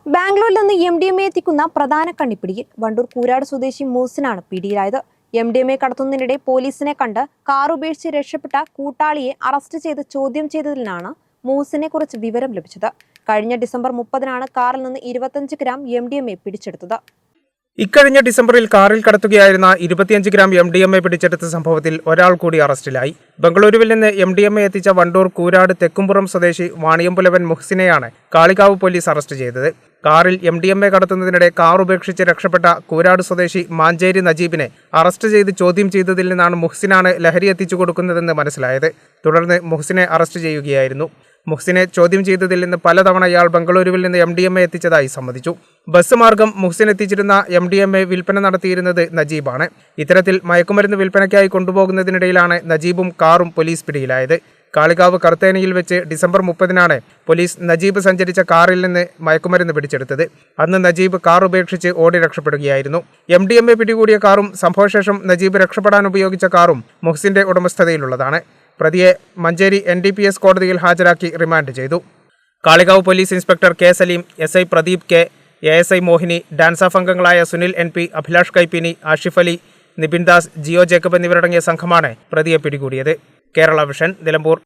ബാംഗ്ലൂരിൽ നിന്ന് MDMA എത്തിക്കുന്ന പ്രധാന കണ്ണിപ്പിടിയിൽ വണ്ടൂർ കൂരാട് സ്വദേശി മൂസിനാണ് പിടിയിലായത്. MDMA കടത്തുന്നതിനിടെ പോലീസിനെ കണ്ട് കാർ ഉപേക്ഷിച്ച് രക്ഷപ്പെട്ട കൂട്ടാളിയെ അറസ്റ്റ് ചെയ്ത് ചോദ്യം ചെയ്തതിലാണ് മൂസിനെ കുറിച്ച് വിവരം ലഭിച്ചത്. കഴിഞ്ഞ ഡിസംബർ 30-നാണ് കാറിൽ നിന്ന് 25 ഗ്രാം MDMA പിടിച്ചെടുത്തത്. ഇക്കഴിഞ്ഞ ഡിസംബറിൽ കാറിൽ കടത്തുകയായിരുന്ന 25 ഗ്രാം MDMA പിടിച്ചെടുത്ത സംഭവത്തിൽ ഒരാൾ കൂടി അറസ്റ്റിലായി. ബംഗളൂരുവിൽ നിന്ന് MDMA എത്തിച്ച വണ്ടൂർ കൂരാട് തെക്കുംപുറം സ്വദേശി വാണിയമ്പുലവൻ മുഹ്സിനെയാണ് കാളികാവ് പോലീസ് അറസ്റ്റ് ചെയ്തത്. കാറിൽ MDMA കടത്തുന്നതിനിടെ കാർ ഉപേക്ഷിച്ച് രക്ഷപ്പെട്ട കൂരാട് സ്വദേശി മാഞ്ചേരി നജീബിനെ അറസ്റ്റ് ചെയ്ത് ചോദ്യം ചെയ്തതിൽ നിന്നാണ് മുഹ്സിനാണ് ലഹരി എത്തിച്ചു കൊടുക്കുന്നതെന്ന് മനസ്സിലായത്. തുടർന്ന് മുഹ്സിനെ അറസ്റ്റ് ചെയ്യുകയായിരുന്നു. മുഹ്സിനെ ചോദ്യം ചെയ്തതിൽ നിന്ന് പലതവണ ഇയാൾ ബംഗളൂരുവിൽ നിന്ന് MDMA എത്തിച്ചതായി സമ്മതിച്ചു. ബസ് മാർഗം മുഹ്സിൻ എത്തിച്ചിരുന്ന MDMA വിൽപ്പന നടത്തിയിരുന്നത് നജീബാണ്. ഇത്തരത്തിൽ മയക്കുമരുന്ന് വിൽപ്പനയ്ക്കായി കൊണ്ടുപോകുന്നതിനിടയിലാണ് നജീബും കാറും പോലീസ് പിടിയിലായത്. കാളികാവ് കർത്തേനയിൽ വെച്ച് ഡിസംബർ 30-നാണ് പോലീസ് നജീബ് സഞ്ചരിച്ച കാറിൽ നിന്ന് മയക്കുമരുന്ന് പിടിച്ചെടുത്തത്. അന്ന് നജീബ് കാർ ഉപേക്ഷിച്ച് ഓടി രക്ഷപ്പെടുകയായിരുന്നു. MDMA പിടികൂടിയ കാറും സംഭവശേഷം നജീബ് രക്ഷപ്പെടാൻ ഉപയോഗിച്ച കാറും മുഹ്സിന്റെ ഉടമസ്ഥതയിലുള്ളതാണ്. പ്രതിയെ മഞ്ചേരി NDPS കോടതിയിൽ ഹാജരാക്കി റിമാൻഡ് ചെയ്തു. Kalikavu police inspector K Saleem, SI Pradeep K, ASI Mohini, ഡാൻസ് ഓഫ് അംഗങ്ങളായ സുനിൽ NP, അഭിലാഷ് കൈപ്പിനി, ആഷിഫ് അലി, നിബിൻ ദാസ്, ജിയോ ജേക്കബ് എന്നിവരടങ്ങിയ സംഘമാണ് പ്രതിയെ പിടികൂടിയത്. കേരള വിഷൻ, നിലമ്പൂർ.